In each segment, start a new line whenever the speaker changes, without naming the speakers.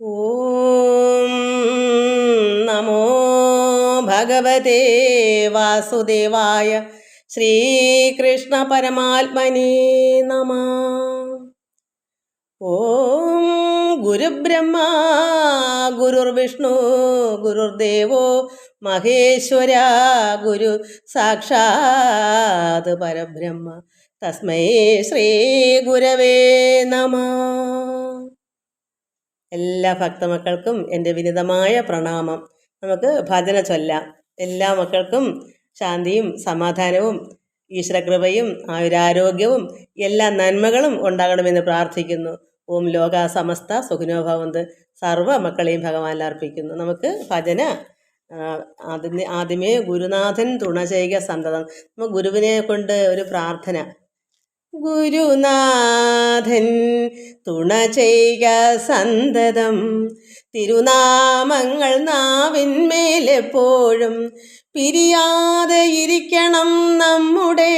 ഓം നമോ ഭഗവതേ വാസുദേവായ ശ്രീകൃഷ്ണ പരമാത്മനേ നമഃ. ഓം ഗുരുബ്രഹ്മ ഗുരുർവിഷ്ണു ഗുരുർദേവോ മഹേശ്വര ഗുരു സാക്ഷാത് പരബ്രഹ്മ തസ്മൈ ശ്രീ ഗുരവേ നമഃ. എല്ലാ ഭക്തമക്കൾക്കും എൻ്റെ വിനീതമായ പ്രണാമം. നമുക്ക് ഭജന ചൊല്ലാം. എല്ലാ മക്കൾക്കും ശാന്തിയും സമാധാനവും ഈശ്വരകൃപയും ആയുരാരോഗ്യവും എല്ലാ നന്മകളും ഉണ്ടാകണമെന്ന് പ്രാർത്ഥിക്കുന്നു. ഓം ലോക സമസ്ത സുഖിനോ ഭവന്തു. സർവ്വ മക്കളെയും ഭഗവാനിൽ അർപ്പിക്കുന്നു. നമുക്ക് ഭജന ആദ്യമേ ഗുരുനാഥൻ തുണ ചെയ്യുക സന്തതം. നമുക്ക് ഗുരുവിനെ കൊണ്ട് ഒരു പ്രാർത്ഥന. ഗുരുനാഥൻ തുണ ചെയ്യുക സന്തതം, തിരുനാമങ്ങൾ നാവിന്മേലെപ്പോഴും പിരിയാതെ ഇരിക്കണം നമ്മുടെ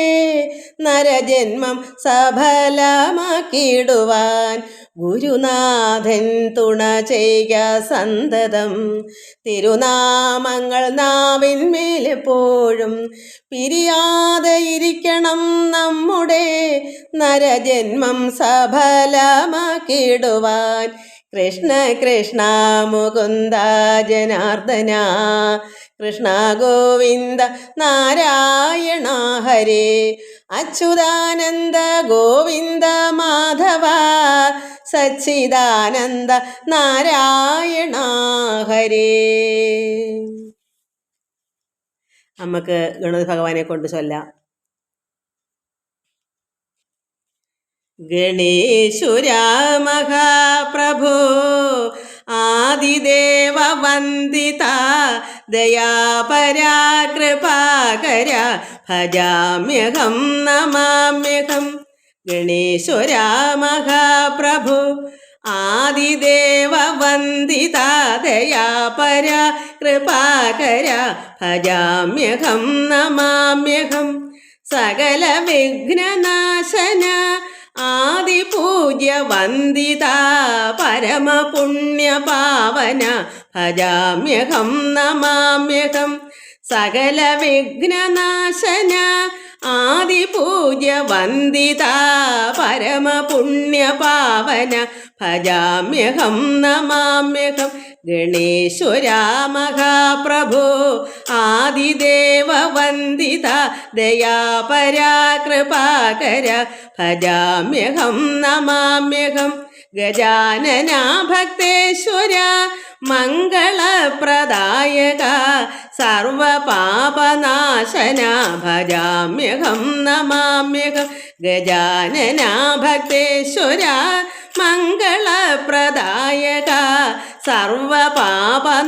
നരജന്മം സഫലമാക്കിയിടുവാൻ. ഗുരുനാഥൻ തുണ ചെയ്യുക സന്തതം, തിരുനാമങ്ങൾ നാവിന്മേലെപ്പോഴും പിരിയാതെ ഇരിക്കണം നമ്മുടെ നരജന്മം സഫലമാക്കിയിടുവാൻ. കൃഷ്ണ കൃഷ്ണ മുകുന്ദ ജനാർദ്ദന, കൃഷ്ണ ഗോവിന്ദ നാരായണ ഹരേ, അച്യുതാനന്ദ ഗോവിന്ദ മാധവ സച്ചിദാനന്ദ നാരായണ ഹരേ. നമുക്ക് ഗണപതി ഭഗവാനെ കൊണ്ട് ചൊല്ലാം. ഗണേശ്വര മഹാപ്രഭോ ആദിദേവ വന്ദിത ദയാപരാ കൃപാകര ഭജാമ്യഹം നമാമ്യഹം. ഗണേശ്വര മഹാപ്രഭു ആദിദേവ വന്ദിത ദയാപരാ കൃപാകര ഭജാമ്യഹം നമാമ്യഹം. സകല വിഘ്നനാശന ആദിപൂജ്യ വന്ദിത പരമപുണ്യ പാവന ഭജാമ്യഹം നമാമ്യഹം. സകല വിഘ്നനാശന ആദിപൂജ്യ വന്ദിത പരമപുണ്യ പാവന ഭജാമ്യഹം നമാമ്യഹം. ഗണേശ്വര മഹാപ്രഭോ ആദിദേവ വന്ദിത ദയാപരാ കൃപാകര ഭജാമ്യഹം നമാമ്യഹം. ഗജാനന ഭക്തേശ്വര മംഗളപ്രദായക സർവപാപനാശന ഭജാമ്യഹം നമാമ്യഹം. ഗജാനന ഭക്തേശ്വര മംഗളപ്രദായക സർവപാപനാശന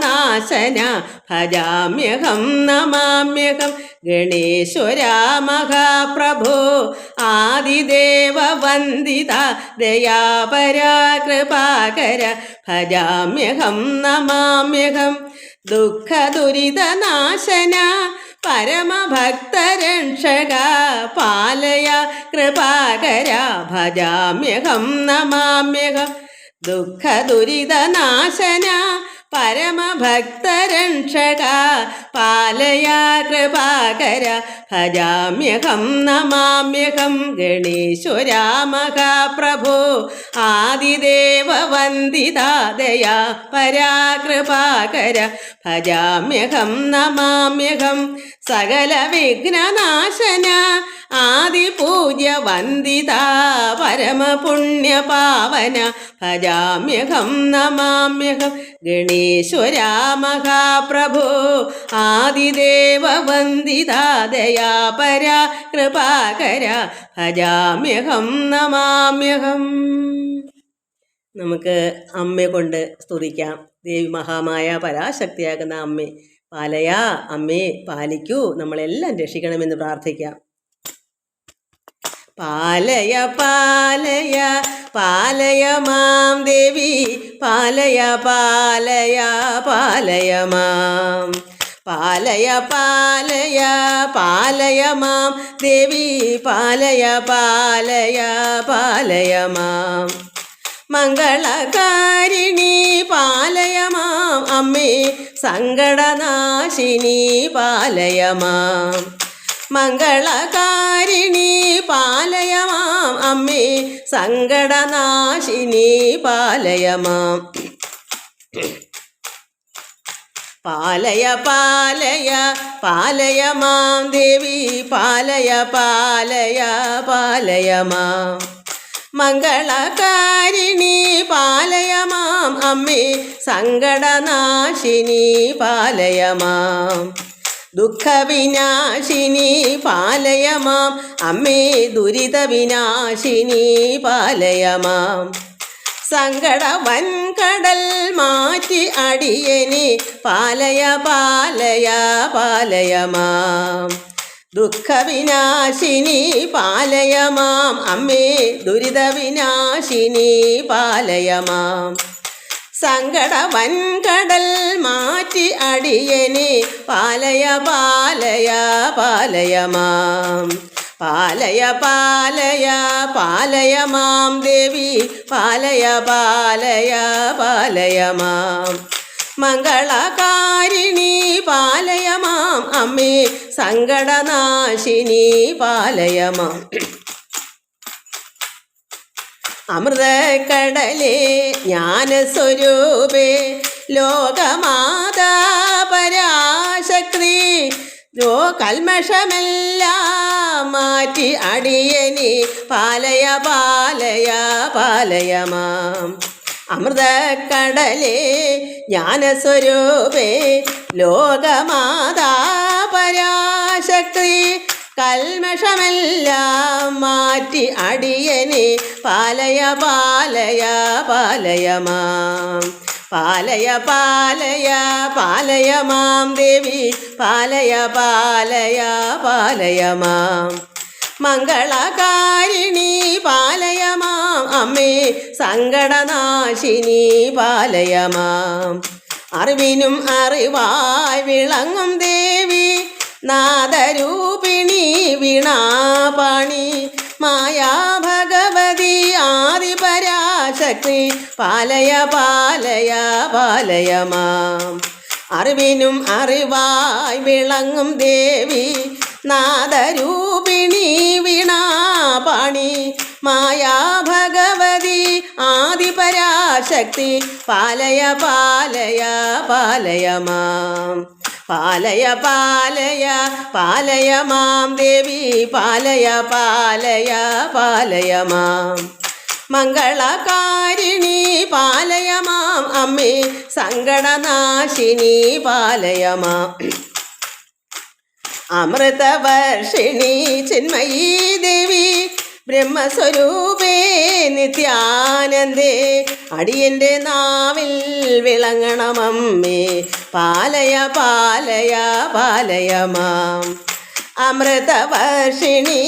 ഭജാമ്യഹം നമാമ്യഹം. ഗണേശ്വര മഹാപ്രഭോ ആദിദേവ വന്ദിത ദയാപരാ കൃപാകര ഭജാമ്യഹം നമാമ്യഹം. ദുഃഖ ദുരിതനാശന പരമഭക്തരക്ഷക പാലയ കൃപാകര ഭജാമ്യഹം നമാമ്യഹം. ദുഃഖ ദുരിതനാശന പരമഭക്തരക്ഷക പാലയ കൃപാകര ഭജാമ്യഹം നമാമ്യഹം. ഗണേശ്വര മഹാപ്രഭോ ആദിദേവ വന്ദിത ദയാപരാ കൃപാകര ഭജാമ്യഹം നമാമ്യഹം. സകല വിഘ്നനാശന ആദിപൂജ്യ വന്ദിത പരമപുണ്യ പാവന ഭജാമ്യഹം നമാമ്യഹം. ഗണേശ്വര മഹാപ്രഭോ ആദിദേവ വന്ദിത ദയാപരാ കൃപാകര ഭജാമ്യഹം നമാമ്യഹം. നമുക്ക് അമ്മയെ കൊണ്ട് സ്തുതിക്കാം. ദേവി മഹാമായ പരാശക്തിയാകുന്ന അമ്മേ പാലയ, അമ്മേ പാലിക്കൂ, നമ്മളെല്ലാം രക്ഷിക്കണമെന്ന് പ്രാർത്ഥിക്കാം. പാലയ പാലയ പാലയ മാം ദേവി, പാലയ പാലയ പാലയ മാം. പാലയ പാലയ പാലയ മാം ദേവി, പാലയ പാലയ പാലയ മാം. മംഗളകാരിണി പാ അമ്മേ സങ്കടനാശിനി പാലയ മാം. മംഗളകാരിണി പാലയ മാം അമ്മേ സങ്കടനാശിനി പാലയ മാം. പാലയ പാലയ പാലയ മാം ദേവി പാലയ പാലയ പാലയ മാം. മംഗളകാരിണി പാലയ മാം അമ്മേ സങ്കടനാശിനി പാലയ മാം. ദുഃഖവിനാശിനി പാലയ മാം അമ്മേ ദുരിതവിനാശിനി പാലയ മാം. സങ്കട വൻകടൽ മാറ്റി അടിയനെ പാലയ പാലയ പാലയ മാം. ദുഃഖവിനാശിനി പാലയ മാം അമ്മേ ദുരിതവിനാശിനി പാലയ മാം. സങ്കട വൻകടൽ മാറ്റി അടിയനെ പാലയ പാലയ പാലയ മാം. പാലയ പാലയ പാലയ മാം ദേവി പാലയ പാലയ പാലയ മാം. മംഗളകാരിണി പാലയ മാം അമ്മേ സങ്കടനാശിനി പാലയ മാം. അമൃതക്കടലേ ജ്ഞാനസ്വരൂപേ ലോകമാതാ പരാശക്തി കൽമഷമെല്ലാം മാറ്റി അടിയനി പാലയ പാലയ പാലയ മാം. അമൃതക്കടലേ ജ്ഞാനസ്വരൂപേ ലോകമാതാ പരാശക്തി കൽമഷമെല്ലാം മാറ്റി അടിയനെ പാലയ പാലയ പാലയ മാം. പാലയ പാലയ പാലയ മാം ദേവി പാലയ പാലയ പാലയ മാം. മംഗളകാരിണി പാലയ മാം അമ്മേ സങ്കടനാശിനി പാലയ മാം. അറിവിനും അറിവായി വിളങ്ങും ദേവി നാദരൂപിണി വീണാപാണി മായാ ഭഗവതി ആദിപരാശക്തി പാലയ പാലയ പാലയ മാം. അറിവിനും അറിവായി വിളങ്ങും ദേവി നാദരൂപിണി വീണാപാണി മായാ ഭഗവതി ആദിപരാശക്തി പാലയ പാലയ പാലയ മാം. പാലയ പാലയ പാലയ മാം ദേവി പാലയ പാലയ പാലയ മാം. മംഗളകാരിണി പാലയ മാം അമ്മേ സങ്കടനാശിനി പാലയ മാം. അമൃതവർഷിണി ചിന്മയീ ദേവി ബ്രഹ്മസ്വരൂപേ നിത്യാനന്ദേ അടിയൻ്റെ നാവിൽ വിളങ്ങണമമ്മേ പാലയ പാലയ പാലയ മാം. അമൃതവർഷിണി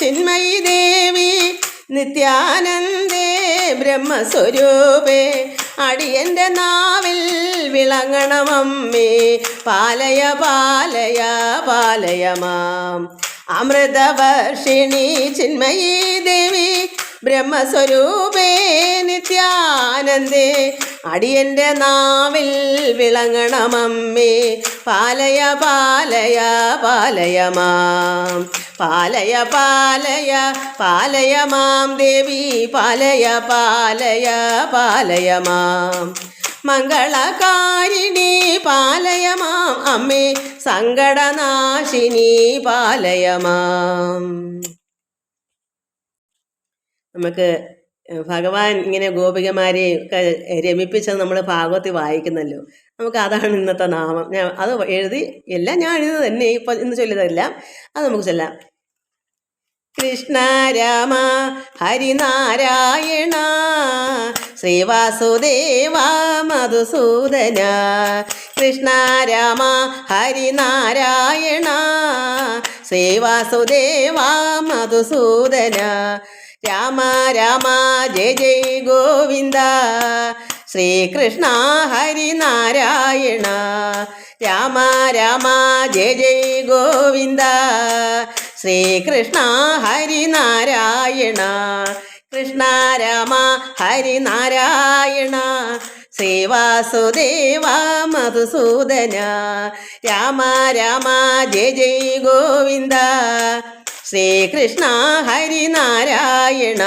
ചിന്മയീ ദേവി നിത്യാനന്ദേ ബ്രഹ്മസ്വരൂപേ അടിയൻ്റെ നാവിൽ വിളങ്ങണമമ്മേ പാലയ പാലയ പാലയ മാം. അമൃതവർഷിണി ചിന്മയീ ദേവി ബ്രഹ്മസ്വരൂപേ നിത്യാനന്ദേ അടിയൻ്റെ നാവിൽ വിളങ്ങണമമ്മേ പാലയ പാലയ പാലയ മാം. പാലയ പാലയ പാലയ മാം ദേവി പാലയ പാലയ പാലയ മാം. മംഗളകാരിണി പാലയ മാം അമ്മേ സങ്കടനാശിനി പാലയ മാം. നമുക്ക് ഭഗവാൻ ഇങ്ങനെ ഗോപികമാരെ ഒക്കെ രമിപ്പിച്ചത് നമ്മൾ ഭാഗവത്തിൽ വായിക്കുന്നല്ലോ. നമുക്ക് അതാണ് ഇന്നത്തെ നാമം. ഞാൻ അത് എഴുതി എല്ലാം ഞാൻ എഴുതുന്നത് തന്നെ ഇപ്പം ഇന്ന് ചൊല്ലിയതല്ല. അത് നമുക്ക് ചൊല്ലാം. കൃഷ്ണ രാമ ഹരിനാരായണ ശ്രീവാസുദേവ മധുസൂദന. കൃഷ്ണ രാമ ഹരിനാരായണ ശ്രീവാസുദേവ മധുസൂദന. രാമ രാമ ജയ ജയ ഗോവിന്ദ ശ്രീകൃഷ്ണ ഹരിനാരായണ. രാമ രാമ ജയ ജയ ഗോവിന്ദ ശ്രീകൃഷ്ണ ഹരിനാരായണ. കൃഷ്ണ രാമ ഹരിനാരായണ ശ്രീവാസുദേവ മധുസൂദന. രാമ രാമ ജയ ജയ ഗോവിന്ദ. ശ്രീകൃഷ്ണ ഹരിനാരായണ.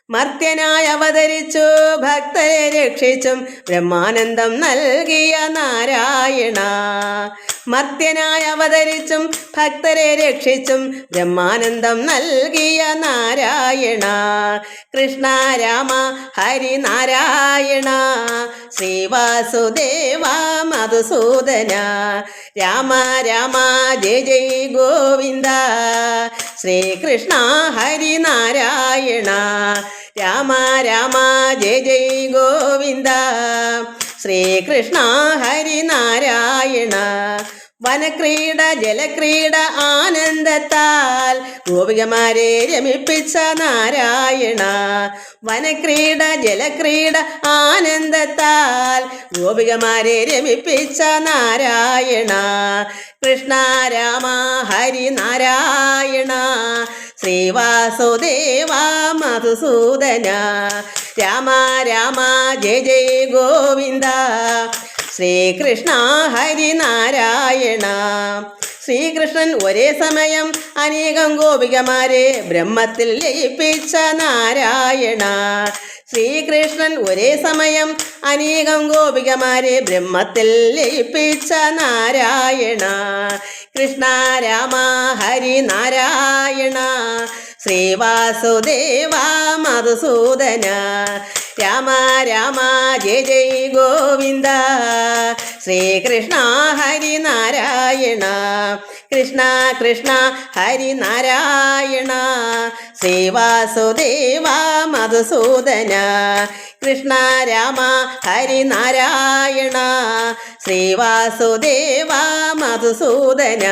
മർത്യനായി അവതരിച്ചു ഭക്തരെ രക്ഷിച്ചും ബ്രഹ്മാനന്ദം നൽകിയ നാരായണ. മർത്യനായി അവതരിച്ചും ഭക്തരെ രക്ഷിച്ചും ബ്രഹ്മാനന്ദം നൽകിയ നാരായണ. കൃഷ്ണ രാമ ഹരിനാരായണ. ശ്രീവാസുദേവ മധുസൂദന. രാമ രാമ ജയ ജയ ഗോവിന്ദ. ശ്രീകൃഷ്ണ ഹരിനാരായണ. രാമ രാമ ജയ ജയ ഗോവിന്ദ. ശ്രീകൃഷ്ണ ഹരിനാരായണ. വനക്രീഡ ജലക്രീഡ ആനന്ദത്താൽ ഗോപികമാരെ രമിപ്പിച്ച നാരായണ. വനക്രീഡ ജലക്രീഡ ആനന്ദത്താൽ ഗോപികമാരെ രമിപ്പിച്ച നാരായണ. കൃഷ്ണ രാമ ഹരിനാരായണ. ശ്രീവാസുദേവ മധുസൂദന. രാമ രാമ ജയ ജയ ഗോവിന്ദ. ശ്രീകൃഷ്ണ ഹരിനാരായണ. ശ്രീകൃഷ്ണൻ ഒരേ സമയം അനേകം ഗോപികമാരെ ബ്രഹ്മത്തിൽ ലയിപ്പിച്ച നാരായണ. ശ്രീകൃഷ്ണൻ ഒരേ സമയം അനേകം ഗോപികമാരെ ബ്രഹ്മത്തിൽ ലയിപ്പിച്ച നാരായണ. കൃഷ്ണ രാമ ഹരിനാരായണ. ശ്രീവാസുദേവ മധുസൂദന. രാമ രാമ ജയ ജയ ഗോവിന്ദ. ശ്രീകൃഷ്ണ ഹരിനാരായണ. കൃഷ്ണ കൃഷ്ണ ഹരിനാരായണ. ശ്രീവാസുദേവ മധുസൂദന. കൃഷ്ണ രാമ ഹരിനാരായണ. ശ്രീവാസുദേവ മധുസൂദന.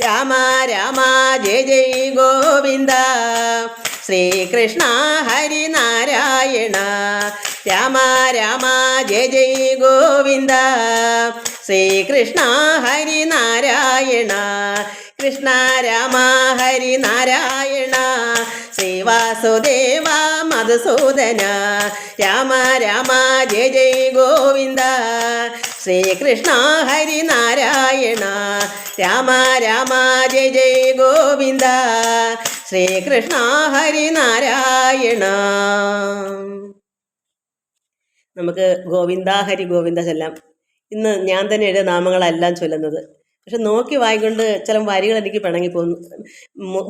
രാമ രാമ ജയ ജയ ഗോവിന്ദ. ശ്രീകൃഷ്ണ ഹരിനാരായണ. രാമ രാമ ജയ ജയ ഗോവിന്ദ. ശ്രീകൃഷ്ണ ഹരിനാരായണ. കൃഷ്ണ രാമ ഹരിനാരായണ. ശ്രീവാസുദേവ മധുസൂദന. രാമ രാമ ജയ ജയ ഗോവിന്ദ. ശ്രീകൃഷ്ണ ഹരിനാരായണ. രാമ രാമ ജയ ജയ ഗോവിന്ദ. ശ്രീകൃഷ്ണ ഹരിനാരായണ. നമുക്ക് ഗോവിന്ദ ഹരി ഗോവിന്ദ ചൊല്ലാം. ഇന്ന് ഞാൻ തന്നെ എഴുതിയ നാമങ്ങളെല്ലാം ചൊല്ലുന്നത്. പക്ഷെ നോക്കി വായിക്കൊണ്ട് ചില വരികൾ എനിക്ക് പിണങ്ങിപ്പോകുന്നു.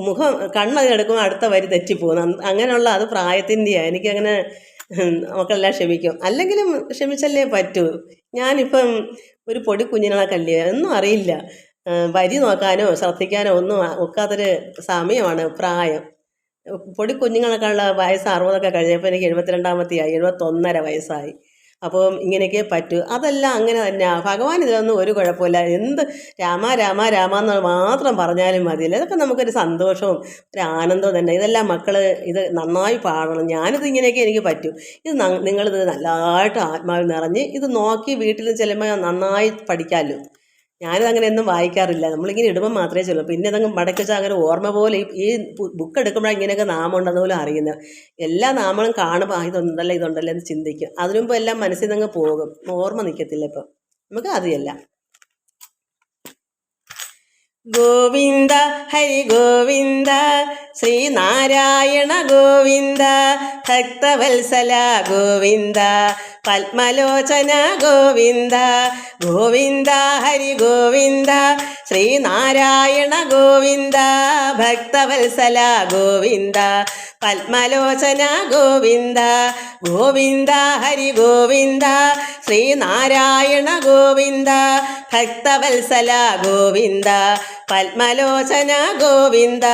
മുഖം കണ്ണതിനെടുക്കുമ്പോൾ അടുത്ത വരി തെറ്റിപ്പോകുന്നു. അങ്ങനെയുള്ള അത് പ്രായത്തിൻ്റെയാണ്. എനിക്കങ്ങനെ മക്കളെല്ലാം ക്ഷമിക്കും. അല്ലെങ്കിലും ക്ഷമിച്ചല്ലേ പറ്റൂ. ഞാനിപ്പം ഒരു പൊടി കുഞ്ഞിനൊക്കെ ഒന്നും അറിയില്ല. വരി നോക്കാനോ ശ്രദ്ധിക്കാനോ ഒന്നും ഒക്കാത്തൊരു സമയമാണ് പ്രായം. പൊടി കുഞ്ഞുങ്ങളൊക്കെയുള്ള വയസ്സ് 60 കഴിഞ്ഞപ്പോൾ എനിക്ക് 72-ാമത്തെയായി. 71.5 വയസ്സായി. അപ്പോൾ ഇങ്ങനെയൊക്കെ പറ്റൂ. അതെല്ലാം അങ്ങനെ തന്നെയാണ്. ഭഗവാൻ ഇതിലൊന്നും ഒരു കുഴപ്പമില്ല. എന്ത് രാമ രാമ രാമ എന്ന് മാത്രം പറഞ്ഞാലും മതിയല്ലോ. ഇതൊക്കെ നമുക്കൊരു സന്തോഷവും ഒരു ആനന്ദവും തന്നെ. ഇതെല്ലാം മക്കൾ ഇത് നന്നായി പാടണം. ഞാനിത് ഇങ്ങനെയൊക്കെ എനിക്ക് പറ്റും. ഇത് നിങ്ങളിത് നല്ലതായിട്ട് ആത്മാവിൽ നിറഞ്ഞ് ഇത് നോക്കി വീട്ടിൽ ചെല്ലുമ്പോൾ നന്നായി പഠിക്കാമല്ലോ. ഞാനിതങ്ങനെ ഒന്നും വായിക്കാറില്ല. നമ്മളിങ്ങനെ ഇടുമ്പോൾ മാത്രമേ ചൊല്ലൂ. പിന്നെ അതങ്ങ് മടക്കി വെച്ചാൽ അങ്ങനെ ഓർമ്മ പോലെ ഈ ബുക്ക് എടുക്കുമ്പോഴാണ് ഇങ്ങനെയൊക്കെ നാമം ഉണ്ടെന്ന് പോലും അറിയുന്നത്. എല്ലാ നാമങ്ങളും കാണുമ്പോൾ ഇതുണ്ടല്ലോ ഇതുണ്ടല്ലോ എന്ന് ചിന്തിക്കും. അതിനു മുമ്പ് എല്ലാം മനസ്സിൽ നിന്ന് പോകും. ഓർമ്മ നിൽക്കത്തില്ല. ഇപ്പം നമുക്ക് അതല്ല. ഗോവിന്ദ ഹരി ഗോവിന്ദ. ശ്രീനാരായണ ഗോവിന്ദ. ഭക്തവത്സല ഗോവിന്ദ. പത്മലോചന ഗോവിന്ദ. ഗോവിന്ദ ഹരി ഗോവിന്ദ. ശ്രീനാരായണ ഗോവിന്ദ. ഭക്തവത്സല ഗോവിന്ദ. പത്മലോചന ഗോവിന്ദ. ഗോവിന്ദ ഹരി ഗോവിന്ദ. ശ്രീനാരായണ ഗോവിന്ദ. ഭക്തവത്സല ഗോവിന്ദ. പത്മലോചന ഗോവിന്ദ.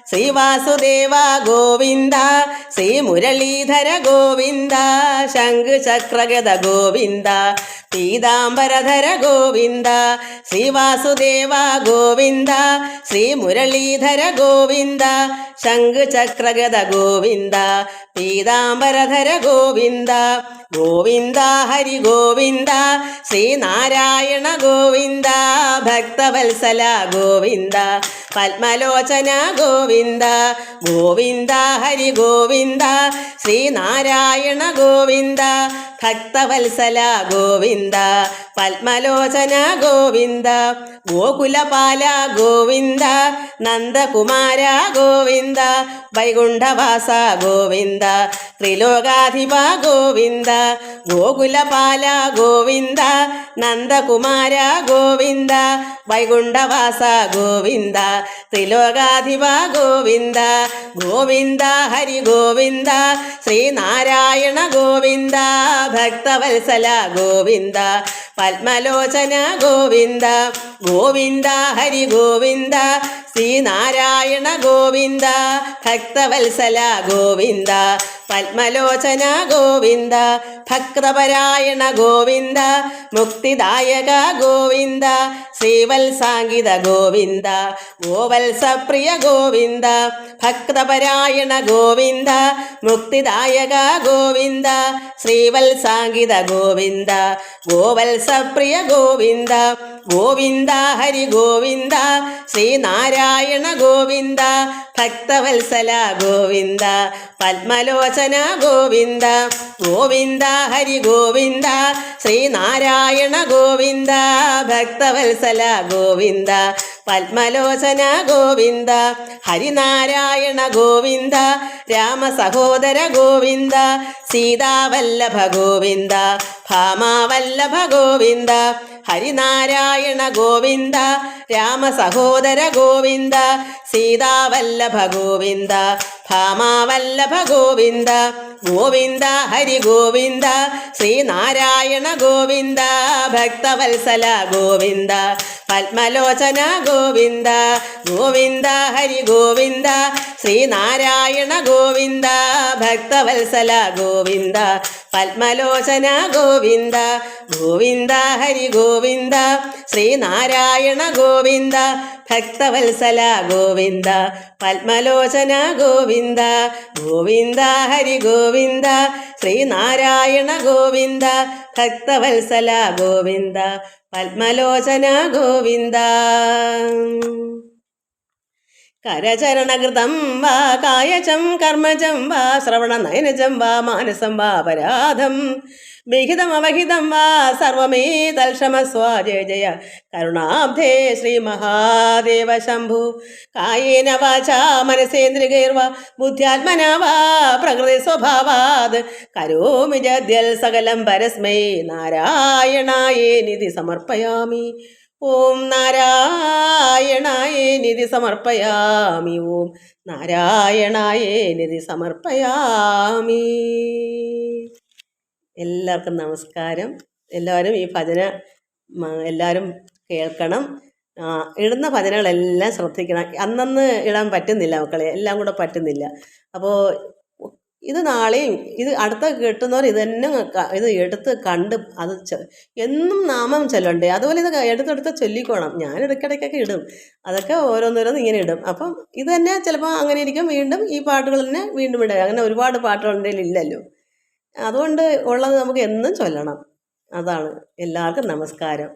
ശ്രീവാസുദേവ ഗോവിന്ദ. ശ്രീ മുരളീധര ഗോവിന്ദ. ശംഖ് ചക്രഗദ ഗോവിന്ദ. പീതാംബരധര ഗോവിന്ദ. ശ്രീവാസുദേവ ഗോവിന്ദ. ശ്രീ മുരളീധര ഗോവിന്ദ. ശംഖ് ചക്രഗദ ഗോവിന്ദ. പീതാംബരധര ഗോവിന്ദ. ഗോവിന്ദ ഹരി ഗോവിന്ദ ശ്രീനാരായണ ഗോവിന്ദ ഭക്തവത്സല ഗോവിന്ദ പത്മലോചന ഗോവിന്ദ ഗോവിന്ദ ഹരി ഗോവിന്ദ ശ്രീനാരായണ ഗോവിന്ദ ഭക്തവത്സല ഗോവിന്ദ പത്മലോചന ഗോവിന്ദ ഗോകുലപാല ഗോവിന്ദ നന്ദകുമാര ഗോവിന്ദ വൈകുണ്ഠവാസ ഗോവിന്ദ ത്രിലോകാധിപ ഗോവിന്ദ ഗോകുലപാല ഗോവിന്ദ നന്ദകുമാര ഗോവിന്ദ വൈകുണ്ഠവാസ ഗോവിന്ദ ത്രിലോകാധിപ ഗോവിന്ദ ഗോവിന്ദ ഹരി ഗോവിന്ദ ശ്രീനാരായണ ഗോവിന്ദ ഭക്തവത്സല ഗോവിന്ദ പത്മലോചന ഗോവിന്ദ ഗോവിന്ദ ഹരി ഗോവിന്ദ ശ്രീനാരായണ ഗോവിന്ദ ഭക്തവത്സല ഗോവിന്ദ പത്മലോചന ഗോവിന്ദ ഭക്തപരായണ ഗോവിന്ദ മുക്തിദായക ഗോവിന്ദ ശ്രീവത്സാംഗിത ഗോവിന്ദ ഗോവത്സപ്രിയ ഗോവിന്ദ ഭക്തപരായണ ഗോവിന്ദ മുക്തിദായക ഗോവിന്ദ ശ്രീവത്സാംഗിത ഗോവിന്ദ ഗോവത്സപ്രിയ ഗോവിന്ദ ഗോവിന്ദ ഹരി ഗോവിന്ദ ശ്രീനാരായണ ഗോവിന്ദ ഭക്തവത്സല ഗോവിന്ദ പത്മലോചന ഗോവിന്ദ ഗോവിന്ദ ഹരി ഗോവിന്ദ ശ്രീനാരായണ ഗോവിന്ദ ഭക്തവത്സല ഗോവിന്ദ പത്മലോചന ഗോവിന്ദ ഹരിനാരായണ ഗോവിന്ദ രാമസഹോദര ഗോവിന്ദ സീതാവല്ലഭ ഗോവിന്ദ ഭാമാവല്ലഭ ഗോവിന്ദ ഹരിനാരായണ ഗോവിന്ദ രാമസഹോദര ഗോവിന്ദ സീതാവല്ലഭ ഗോവിന്ദ ഭാമാവല്ലഭ ഗോവിന്ദ ഗോവിന്ദ ഹരി ഗോവിന്ദ ശ്രീനാരായണ ഗോവിന്ദ ഭക്തവത്സല ഗോവിന്ദ പത്മലോചന ഗോവിന്ദ ഗോവിന്ദ ഹരി ഗോവിന്ദ ശ്രീനാരായണ ഗോവിന്ദ ഭക്തവത്സല ഗോവിന്ദ പത്മലോചന ഗോവിന്ദ ഗോവിന്ദ ഹരി ഗോവിന്ദ ശ്രീനാരായണ ഗോവിന്ദ ഭക്തവത്സല ഗോവിന്ദ പത്മലോചന ഗോവിന്ദ ഗോവിന്ദ ഹരി ഗോവിന്ദ ശ്രീനാരായണ ഗോവിന്ദ ഭക്തവത്സല ഗോവിന്ദ പത്മലോചന ഗോവിന്ദ കരചരണകൃതം വാ കായചം കർമ്മജം വാ ശ്രവണനയനജം വാ മാനസം വാ അപരാധം വിഹിതമവഹിതം വാ സർവമേ തൽക്ഷമസ്വ ജയ ജയ കരുണാബ്ധേ ശ്രീ മഹാദേവ ശംഭു കായേന വാചാ മനസേന്ദ്രിയൈർവാ ബുദ്ധ്യാത്മനാ വാ പ്രകൃതി സ്വഭാവാത് കരോമി ജദ്യൽ സകലം പരസ്മൈ നാരായണായേനിധി സമർപ്പയാമി ഓം നാരായണായേനിധി സമർപ്പയാമി ഓം നാരായണായേനിധി സമർപ്പയാമി. എല്ലാവർക്കും നമസ്കാരം. എല്ലാവരും ഈ ഭജന എല്ലാവരും കേൾക്കണം. ഇടുന്ന ഭജനകളെല്ലാം ശ്രദ്ധിക്കണം. അന്നന്ന് ഇടാൻ പറ്റുന്നില്ല മക്കളെ, എല്ലാം കൂടെ പറ്റുന്നില്ല. അപ്പോൾ ഇത് നാളെയും ഇത് അടുത്ത കിട്ടുന്നവർ ഇത് തന്നെ ഇത് എടുത്ത് കണ്ട് അത് എന്നും നാമം ചൊല്ലണ്ടേ, അതുപോലെ ഇത് എടുത്തെടുത്ത് ചൊല്ലിക്കോണം. ഞാൻ ഇടയ്ക്കിടയ്ക്കൊക്കെ ഇടും, അതൊക്കെ ഓരോന്നോരോന്ന് ഇങ്ങനെ ഇടും. അപ്പം ഇത് തന്നെ ചിലപ്പോൾ അങ്ങനെ ഇരിക്കും, വീണ്ടും ഈ പാട്ടുകൾ തന്നെ വീണ്ടും ഇടുക. അങ്ങനെ ഒരുപാട് പാട്ടുകൾ എൻ്റെ ഇല്ലല്ലോ, അതുകൊണ്ട് ഉള്ളത് നമുക്ക് എന്നും ചൊല്ലണം. അതാണ്. എല്ലാവർക്കും നമസ്കാരം.